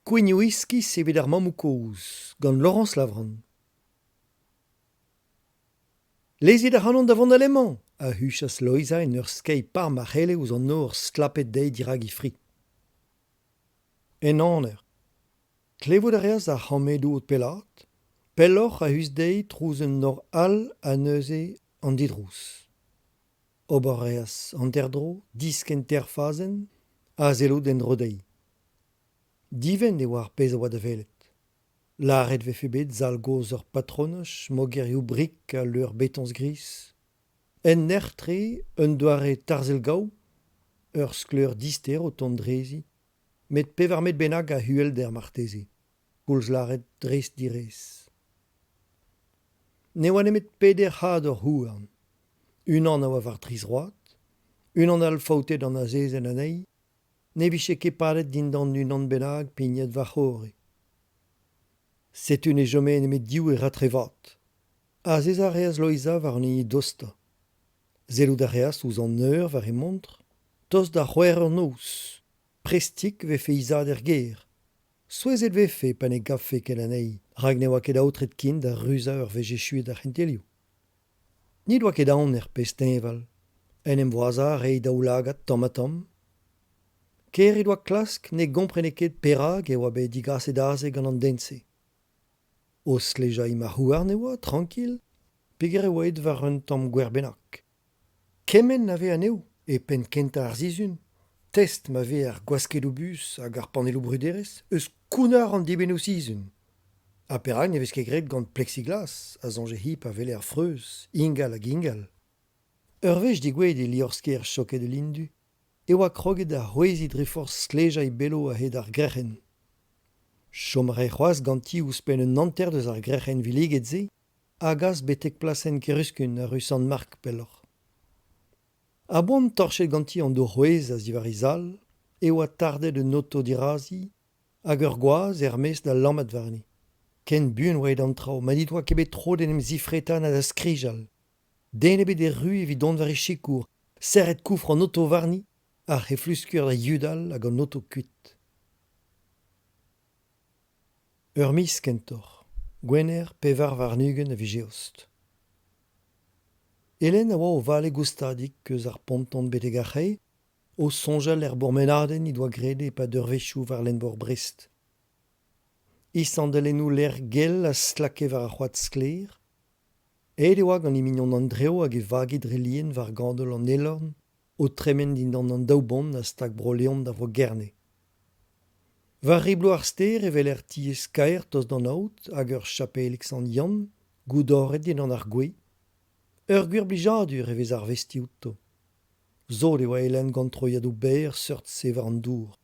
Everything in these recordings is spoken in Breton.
Quignoiski sevet ar mamoukous, gant Laurence Lavran. Lezit ar hanon da vont allemand, a huchas Loisa en ur skei par machele ouz an nor stlapet dei dirag ifri. En aner. Klevo da reas ar c'hammedou od pelat, pelloc'h a hus dei trouz un nor all a neuze an didrous. Ober reas an terdro, disk en terfazen, a zelo den drodei. Diven e war pez a oa da velet. Laret vefe bet zal goz ur patronoch, mogerioù brik a leur betons gris. En nertre, un doare tarzel gau, ur skleur dister o tondrezi, met pevarmet benag a huel der marteze. Koulz laret dres direz. Ne oa nemet peder had ur houarn. Un an a oa var triz roat, un an al faoutet an azezen anei, ne viche ket palet dindan un an benag pignet va c'hore. Setun e jome nemet diou e ratrevat. A zez a reas Loisa var ni dosta. Zelou da reas ouz an eur var e montre, tos da c'hwer ur nous, prestik vefe izad er ger. Souezet vefe pan e gafe ket anei, rag ne oa ket aotret kin da ruza ur vejechuet da c'hentelioù. Ni doa ket aon er pestenval, en em voaza rei daoulagat tom. Ker e doa klask ne gomprene ket perag e oa bet digas daze gant an dense. Os leja ima houar ne oa, tranquil, peger e oa var un tamm gwerbenak. Kemen na ve aneo, e pen kenta ar zizun. Test ma ve ar gwasket o bus hag ar panelou bruderez, eus kounar an dibennou sizun. A perag ne vez ket gret gant plexiglas, a zonje hip a vele ar freuz, ingal hag ingal. Ur vez digouet e liorsker choket de lindu, e oa kroget a c'hwezit reforz skleja e belo a hed ar grechen. Chomre c'hoaz ganti ouzpen un nanter deus ar grechen viliget ze, agas betek plasen keruskun a rus an mark pelloc'h. A boan torchet ganti an do c'hwez a zivarizal, e oa tardet un auto dirazi, hag ur gwaz mes da lammat varni. Ken bun oa an trao, ma dit oa kebet tro den em zifretan a da skrijal. Den ebet e rue evit don var e chikour, serret koufr an auto varni, ar c'hefluskur da yudal hag an auto kuit. Ur mis kentor, gwener pevar varnugen a vijeost. Helen a oa o vale goustadik keus ar ponton beteg ac'hei, o sonjal er bourmenaden i doa grede pa deurvechou var lenbor Brest. Isandelennou l'er gel a slake var a c'hoad skler, e oa gant imignon Andreo hag e vagit relien var gandol an elorn, o tremen dindan an daoubon a stak broleon da vo gerne. Var riblo ar ster e vel er tiez kaer tos d'an aout hag ur chapelix an yann, goudoret din an ar gwe. Ur gwir blijadur e vez ar vestiouto. Zod e oa Helen gant troiadou ber seurt se var an dour.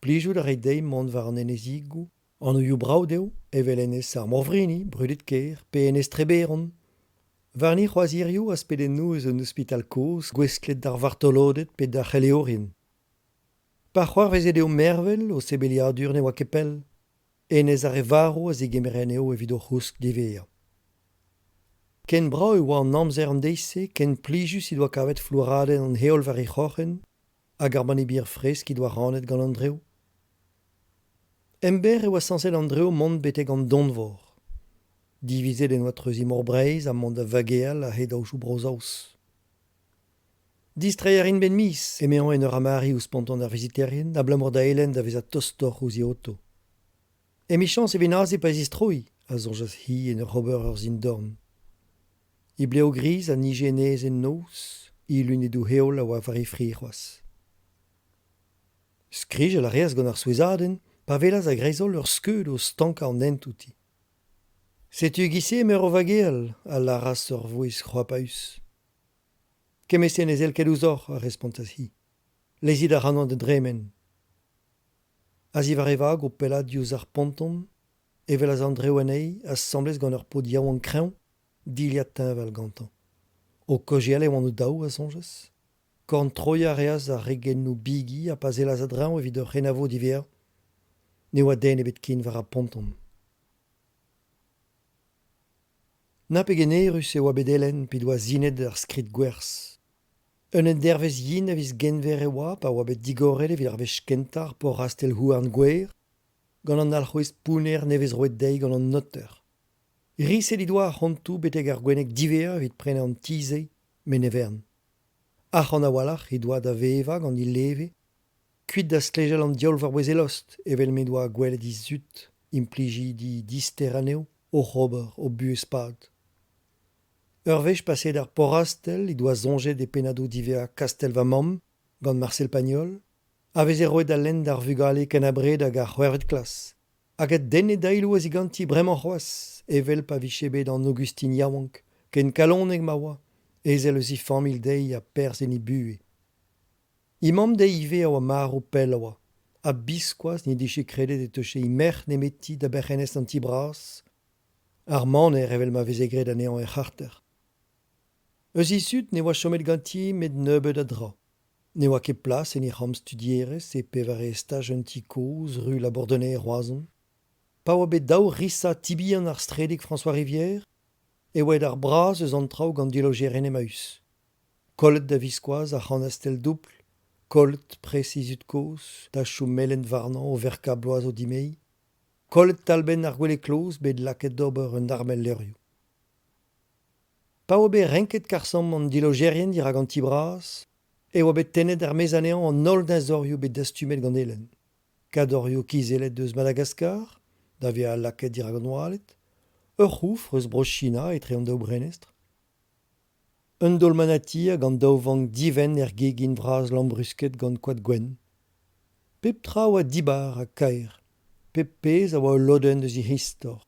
Plijout ar eidei mont var an enezigou, an oioù braudeo e vel enez ar morvrini, brudet ker, pe enez treberon. Var ni c'hoazirioù a spedennou eus un ospital koz, gwesklet d'ar vartolodet pe d'ar c'heleorien. Pa c'hoar vezet eo mervel o sebeliadur ne oa kepel, enez ar e varo a zegemereneo evit o c'housk divea. Ken brao e oa an amzer an deise, ken plijus i doa kavet flouraden an heol var e c'hoc'hen, hag ar banibir fresk i doa ranet gant Andreo. Ember e oa sanset Andreo mont beteg an donvor. Divizet en oa treuzi mor breiz a mont da vageal a hed aouzhou brozaous. Distreier in ben mis, emeon en ur amari ouz ponton ar viziterien, a blamor da Helen da vez a tostor ouzi oto. Emichans e venaze pa zistroi, a zonjas hi en ur ober ur zin dorn. I bleo gris a nijenez en nous, i lunedou heol a oa var e fri c'hoaz. Skrij a la reas gant ar souezaden, pa velaz a grezol ur skeud o stanka an entouti. Setu gise mer o vageal, a laras ur voez c'hoapaus. Kemesen ez el kedouzor, a responsaz hi. Lezit a ranon de dremen. Az i var evag o pelad diouz ar ponton, evel az Andreo anei, az semblez gant ur po diaou an kreñv, diliat tinval gantan. O kojial e oan o daou a sonjas. Korn troia reas a regennou bigi a pas elaz a drañ evit ur renavo diver, ne oa den ebet kin var a ponton. Na pegenerus e oa bet Helen pe doa zinet ar skrid gwerzh. Un en dervez yin a viz genver e oa pa oa bet digoret evit ar vez kentar por rastel houarn gwer, gant an alc'hwez pouner nevez roet dei gant an noter. Riset I doa c'hantou beteg ar gwennek divea evit prene an tizei, men nevern. Ar an awalach I doa da veva gant I leve, kuit da stlejel an diol war wez elost, evel me doa gwelet I zut, impliji di dister aneo, o c'hober, o bu espad. Ur vech paset ar porastel, I doa zonjet de penado divea kastel va mam, gant Marcel Pagnol, a vez e roet a lenn d'ar vugale kenabred hag ar c'hwervet klas. Hag a denne dailou a ziganti bremañ c'hoaz, evel pa vichebet an Augustin Yaouank, ken kaloneg ma oa, ezel eus I famil dei a perz en I bue. I mam dei ive a oa mar o pel a oa, a biskoaz ni diche kredet e teuche I merc'h nemeti da berc'henest an tibras, ar maner evel ma vez egret anean e c'harter. Eus I sud ne oa chomet ganti met nebeud a dra. Ne oa ket plas en I c'ham studierez e pevare staj un ti koz ru la Bordonnais Roazhon. Pa oa bet daou rissa tibian ar stredig François Rivière, e oa ar bras eus an traoù gant diloger en emaus. Kollet da viskoaz a c'hanastel doupl, kollet presi zut koz, da chou melen varnan o verka bloaz o dimei, kollet talben ar gwele kloz bet laket d'ober un armel leurioù. Pa oa bet renket karsam an dilogerien dirag an tibras, e oa bet tennet ar mezanean an nol d'an zorioù bet dastumet gant elen. Kadorioù kizelet deus Madagascar, da via a laket dirag an oalet, ur c'houfr eus brochina etre an daou brenestr, un dolmanati hag an daou vank diven gegin vraz lambrusket gant koad gwen. Pep tra oa dibar a kaer, pep pez a oa loden deus I histor.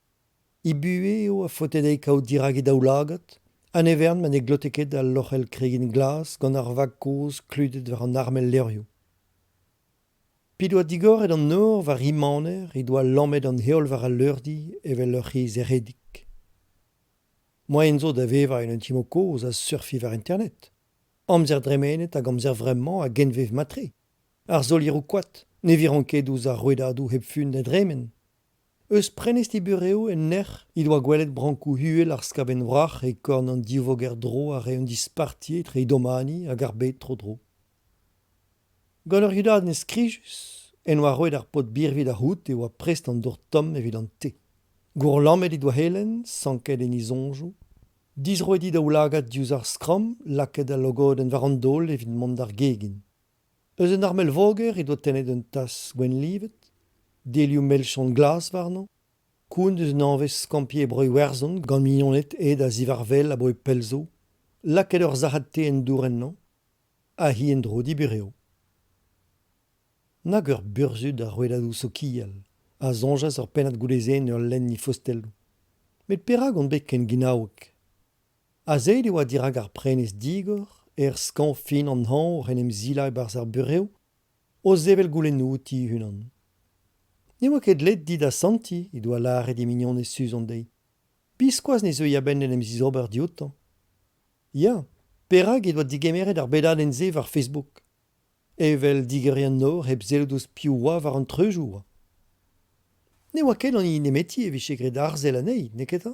I bue eo a fotedei kaout dirag e daou lagat, an evern man e gloteket al lochel kregin glas gant ar vag koz kludet war an armel leurioù. Pi doa digoret an nor war imaner, I doa lammet an heol war a leurdi evel ur c'hiz eredik. Moa enzo da veva en un timo koz a surfi war internet. Amzer dremenet hag amzer vremment a genvev matre. Ar zolirou koat, ne viran ket ouz a rouedadou hep fun da dremen. Eus prenest I bureo en nec'h, I doa gwelet brankou huel ar skaben vrach e korn an divoger dro a re un disparti etre I domani hag ar bet tro dro. Gant ur yudad nes skrijus, en oa roet ar pot birvid a hout e oa prest an dour tom evit an te. Gour lammet I doa helen, sanket en I zonjou. Diz roet I daou lagat diouz ar skram, laket a logod en var an dol evit mont ar gegin. Eus un armel voger I doa tennet un tas gwen livet, delioù melchon glas warnan, koun deus un anvez skampie breu werzon gant mignonet ed a zivarvel a boe pelzo, laket ur zahat te en dourennan, a hi en dro di bureo. Nag ur burzud a roedadou so kial, a zonjas ur pennad goulezen ur lenn ni fostellou. Met perag on bet ken ginaouek. A zeid e oa dirag ar prenez digor, skan fin an han or en em zila e barz ar bureo, o zevel goulennoù ti hunan. Ne oa ket let dit a santi, I doa laret e mignon e sus an dei. Piskoaz ne zeu yaben en em zizober diotan. Ya, perag doa digemeret ar bedad en ze war Facebook. Evel digerian nor heb zeloudous piou oa war an treujou oa. Ne oa ket an I nemeti e viche gret arzel anei, ne ket a?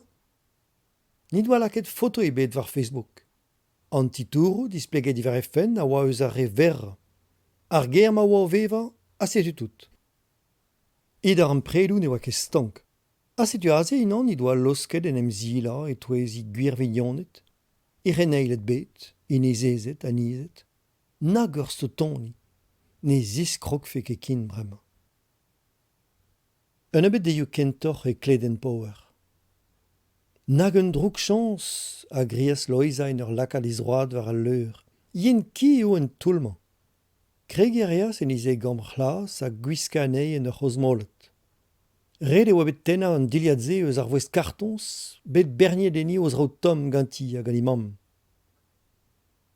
Ni doa laket foto e bet war Facebook. An titourou displeget I var e fen a oa eus ar re verra. Ar ger ma oa o veva, a setu tout. Id ar an predou ne oa ket stank. A setu aze inan I doa losket en em zila e touez I gwir vignonet. I reneilet bet, I nezezet, anizet. Nag ur stotoni, ne ziskrok fe ket kin bremañ. Un ebet deioù kentor e kleden power. Nag un drouk chans a grias Loiza en ur lakad izroad war al leur. Yen ki eo un toulman. Kregereas en ize gambr c'hlas a gwiska anei en ur c'hozmollet. Red e oa bet tennañ an diliad ze eus ar voest kartons, bet berniet eni oz rao tom ganti hag an imam.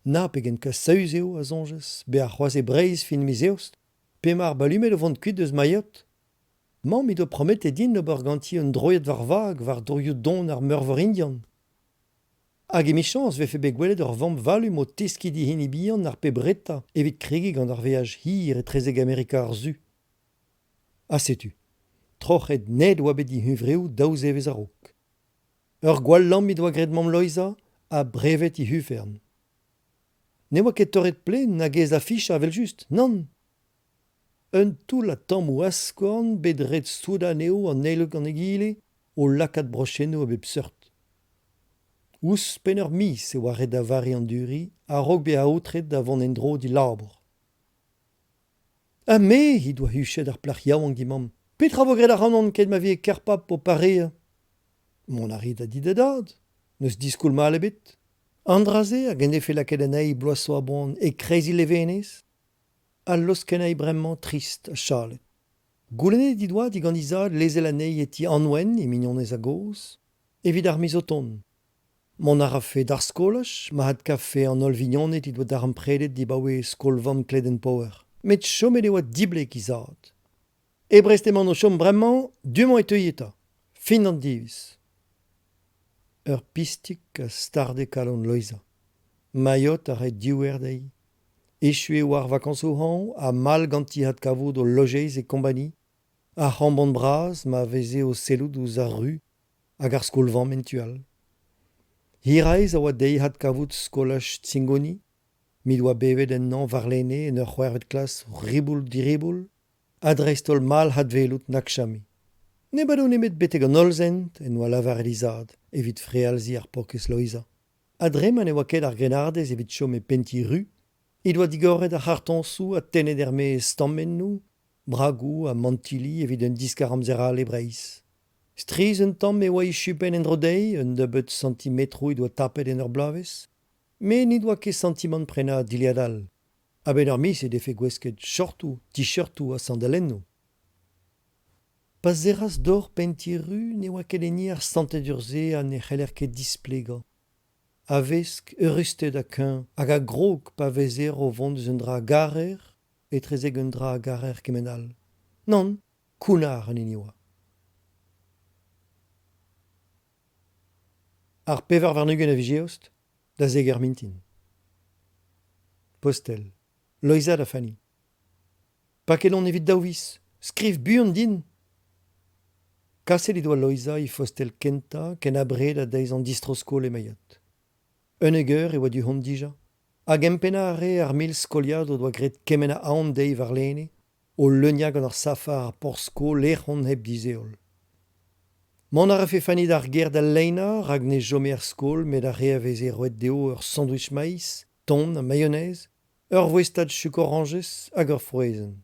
Na pegen ka saeuz eo a zonjas, be ar c'hoaz e breiz fin miz eost, pe mar balumet o vont kuit eus maiot. Mamm I doa promet din ober ganti un droiet war vag war dorioù don ar meurvor indian. Hag emichans vefe bet gwelet ur vamp valum o teskidi hin I bihan ar pe breta evit kregi gant ar veaj hir e trezeg Amerika ar zu. Ha setu, troc'het ned oa bet I huvreoù daouz evez a rok. Ur gwall lamp I doa gret mamm Loiza a brevet I hufern. Ne oa ket torret plen nag ez a fich avel just, non. un tout la tamm ou askorn bet red soudaneo an eilug an egile o lakat brocheno a bep seurt. Ous pen ur mis e oa red a vari an duri a rog be a outred da vont en dro di labor. Ha me, hi doa huchet ar plach yaouank di mam. Petra vo gred ar anon ket ma vie kerpap po pare. Mon a rid a didedad, neus diskoul ma ale bet. Andraze a gen efe laket an ei bloaso a bon e krezi levenez. A los ken ei bremment trist a chalet. Goulennet di doa digandizad lezel anei eti anwen e mignonez a goz, evit ar mizoton. Mon a rafe d'ar skolach, ma had kafe an ol vignonet i doa dar an predet di bawe skolvam kleden power. Met chomet e oa diblek izad. E bresteman o chom bremment, dumont e teuieta. Fin an divis. Ur pistik a starde kalon loiza. Maiot a red diouer dei. Echue war vakanso han, a mal ganti had kavout o logeiz e kompani, a c'hambon braz ma veze o selout ouz ar ru, hag ar skolvan mentual. Hiraiz a oa dei had kavout skolach tsingoni, mi doa bevet en nan varlene en ur c'hwervet klas riboul di riboul, adreistol mal had velout nakchami. Ne badon emet beteg an olzent en oa lavar elizad, evit frealzi ar pokez loiza. Adreman e oa ket ar grenardez evit chom e penti ru, i doa digoret a c'hartonsou a tenet erme stammen nou, bragou a mantili evit un diskar amzeral e breiz. Striz un tamm e oa i chupen en drodei, un debet centimetrou i doa tapet en ur blavez, me ni doa ket sentiment prena diliadal. A ben ur mis e defe gwesket shortou, t-shirtou a sandalennou. Pas zeras dor penti ru ne oa ket eni ar santet urze a ne c'heller ket displega. A vesk eurusted a keun, hag a grog pa vezer o vont eus un dra garer, e trezeg un dra garer kemenal. Non, kounar an eni oa. Ar pevar varnugen a vijeost, da zeger mintin. Postel, loizad a fani. Pa ket on evit daouvis, skriv buan din. Kaset i doa loiza i fostel kenta ken abred a deiz an distroskol e maiot. Un eger e oa du hont dija. Hag empena a re ar mil skoliad o doa gret kemen a aon dei varlene, o leuniag an ar safa ar porsko lec'hon heb dizeol. Mon a rafe fanit ar ger da leina rag ne jome ar skol met a re a veze roet deo ur sandwich maïs, ton a mayonnaise, ur voestad chuk oranges hag ur froezen.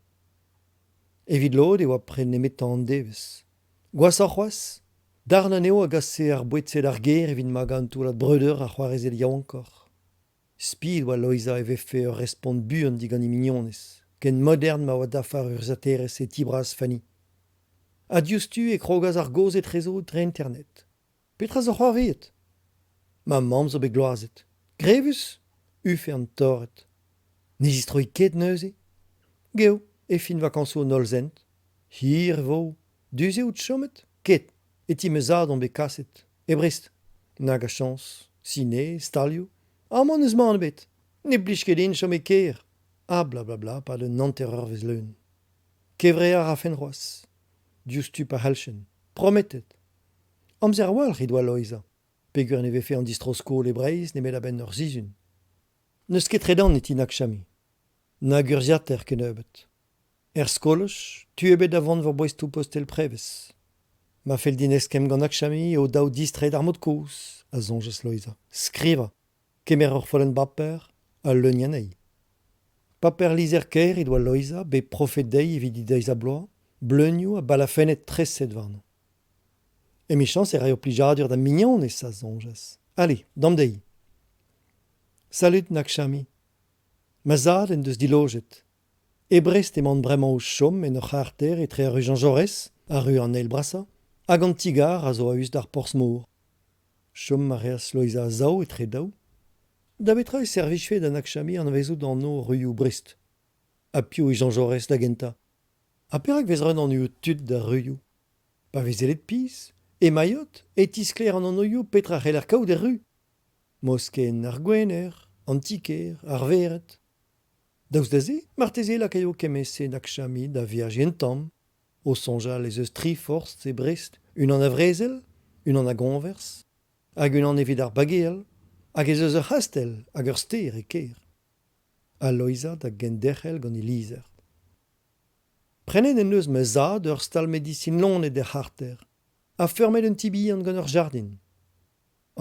Evit lod e oa pren nemet an deves. Gwas ar c'hoaz? Darn aneo a gase ar bouetzet ar ger evit ma gantou la breuder a c'hoarezel yaouankor. Speed oa loiza e vefe ur respond buan digan i mignonez, ken modern ma oa dafar ur zateres e tibraz fani. Adiostu e krogaz ar gozet rezo dre internet. Petra zo c'hoarvet? Ma mam zo bet gloazet. Grevus? Ufe an torret. Nezistroi ket neuze? Geo, e fin vakanso nolzent. Hir vo, duze out chomet? Ket. Et ti meuzad on bet kaset. E brest. Nag a chans. Sine, stalio. Amon eus man bet. Ne blij ket in chom e ker. Ah blablabla, pa de nanterreur vez leun. Kevre a rafen roas. Diustu pa halchen. Prometet. Amzer wal ridwa loiza. Pegur ne vefe an distrosko le breiz ne met a ben ur zizun. Neus ket redan eti nak chami. Nag ur ziater ken eubet. Skolach, tu ebet avant vor boestou postel preves. Ma fel dinez kem gant ak chami o daou distret ar mod kouz, a zonjes loiza. Skriva, kemer ur follen baper, a leunianei. Paper lizer ker i doa loiza, be profet dei evit i deiz a bloa, bleunio a balafenet treset varno. E chans e rai o plijadur da mignon e sa zonjes. Allez, dam dei. Salut nak chami. Ma zad en deus diloget. E brest emañ bremañ o chom en ur c'harter e tre rue Jean Jaurès, a rue an eil brasa, hag an tigar a zo a us d'ar porzh-mor. Chom ma reas loiza a zao e tre daou. Da betra e servichfe da nak chami an vezout an no ruioù Brest. A pio e Jean Jaurès da genta. A perak vez ren an eo tud da ruioù. Pa vez elet pis, e maiot, e tiskler an oioù petra c'heller kaout e ru. Mosken ar gwener, an tiker, ar veret. Daoust da ze, marteze la kaio kemese nak chami da viaj en tamm, o sonjal ez eus tri forst e Brest, un an a vrezel, un an a gonvers, hag un an evit ar bageel, hag ez eus ur hastel hag ur ster e ker. A loiza da gen derc'hel gant e lizer. Prenet en eus me zad ur stal medicine lonet de harter. A fermet un tibi an gant ur jardin.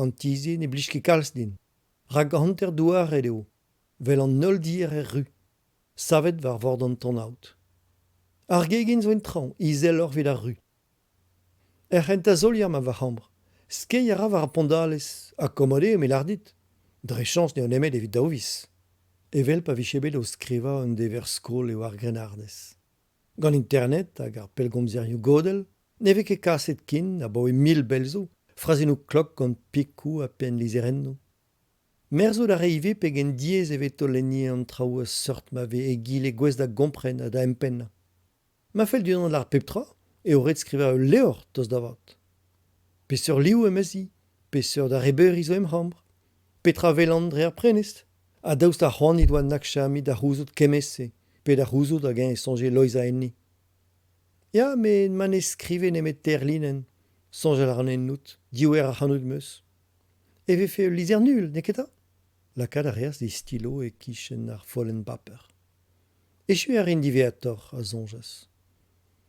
An tizi ne blij ket kalz din. Rag hanter douar eo. Vel an nol dir ru. Savet var vord an ton-out. Ar gegin zo en tran, izel or vid ar ru. Rentazoliam a va hambr. Skei a ra var pondales, accommodé me lardit. Dre chans ne on emet evit daovis. Evel pa vichebet o skriva un dever skol eo ar grenardez. Gant internet hag ar pelgomzerioù godel, neve ket kaset kin a boe 1000 belzo, frazenou klok gant pikou a pen lizerenno. Merzo da reive pegen diez evet o lennie an traoù a seurt ma ve egile gwez da gompren a da empenna. Ma fel du an l'ar peptra, e o ret skriva ul leor tost da vat. Peseur liou emezi, peseur da reber izo em hambr, petra velan dre ar prenest, a daoust da c'hoant i doa nakchami da c'houzout kemese, pe da c'houzout hag en sonje loiza enni. Ya, me man e skrive nemet terlinen, sonje ar an ennout, diouer ar c'hanout meus. E vefe lizer nul, neketa? Lakad a reas di stilo e kichen ar follen paper. Echu ar indiviator a zonjas.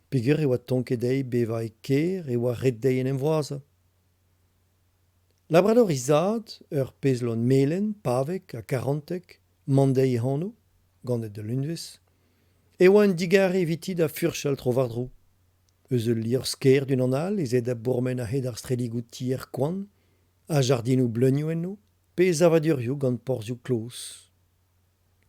Pegur e oa tonket dei beva e ker e oa red dei en emvroaza. Labrador izad, ur pezlon melen, pavek a karantek, mandei hano, gandet de l'unves, e oa un digare evitid a furchal trovardro. Eus ul lir sker d'un anal, ez ed a bourmen a hed ar streligout tier koan, a jardinou bleugnoù enno, pe zavadurioù gant porzioù klaus.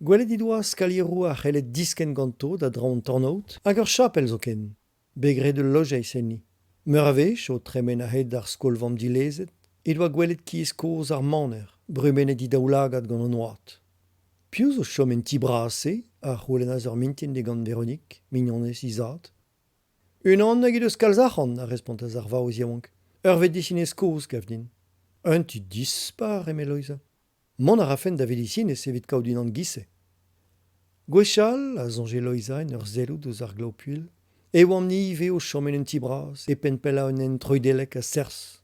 Gwelet i doa skalierou a c'hellet disken ganto da dra an tornout, hag ur chapel zo ken, begret de lojeiz enni. Meur a vech o tremen a hed ar skol vamm dilezet, e doa gwelet kiez koz ar maner, brumenet i daoulagad gant an oad. Pious o chom en ti brase, a c'houlenaz ur mintin de gant Véronique, mignonez izad. Un an hag eus kalzac'han, a respontaz ar vaouz yaouank. Ur vet disinez koz gav din. Un ti dispar, eme Loiza. Mon a rafen da vedisinez evit kaout din an gise. Gwechal, a zonje Loiza en ur zelout eus ar glaupuil, e oam ni ive o chomen un ti bras, e pen pella un en troidelek a sers.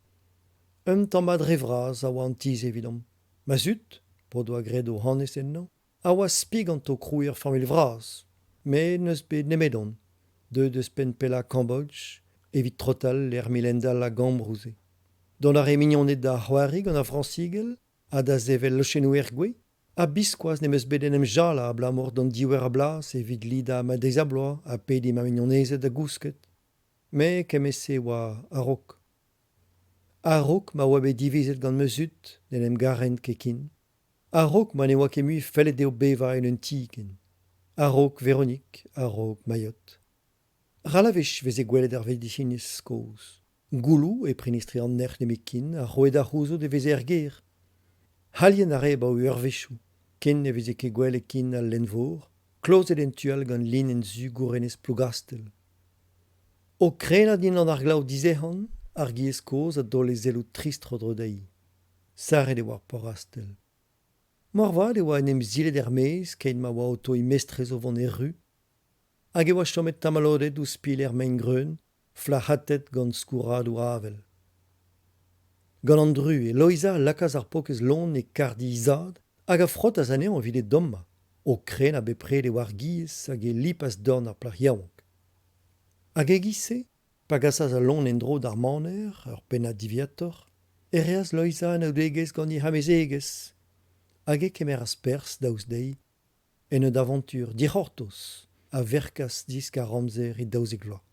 Un tammad revraz a oa an tiz evidom. Ma zut, po doa gred o hanez enno, a oa spigant o krouier famil vraz, me neus bet nemedon, deus pen pella Cambodge, evit trotal l'er milendal a gambrouze. Don ar e mignonet da c'hoari gant a fransigel, a da zevel lochenou er gwe, a biskoaz nemeus bet en em jala a blamor don diwer a blas evit lida ma deiz a bloa a pedi ma mignonezet da gousket. Me kemese oa a rok. A rok ma oa bet divizet gant meuzut den em garent kekin. A rok ma ne oa kemui fellet eo beva en un tiken. A rok Véronique, a rok Mayotte. Ralavech veze gwelet ar vedisinez skoz. Goulou e prenistri an nerch nemekin a roed ar c'houzo de veze er ger. Halien a re ba o urvechou, ken ne veze ket gwele kin al lenvor, klozet en tual gant lin en zu gourenez plougastel. O krena din an ar glav dizec'han, ar giez koz a dole zelout trist rodro dei. Saret e war porastel. Morvad e oa en em zilet er mez, ken ma oa auto i mestrez o vant e ru, hag e oa chomet tamalodet ou spil er main greun, flahatet gant skourad ou avel. Gant an dru e Loiza lakaz ar pokez lon e kardi izad hag a frot a zanean o vide domma, o kren a bepred e war giez hag e lipas dorn ar plach yaouank. Hag e gise, pagasaz a lon en dro d'ar maner, ur penna diviator, e reas Loiza an audegez gant i hamezegez, hag e kemer aspers daouz dei, en eud aventur dic'hortos a verkas disk a ramzer e daouzek vloaz.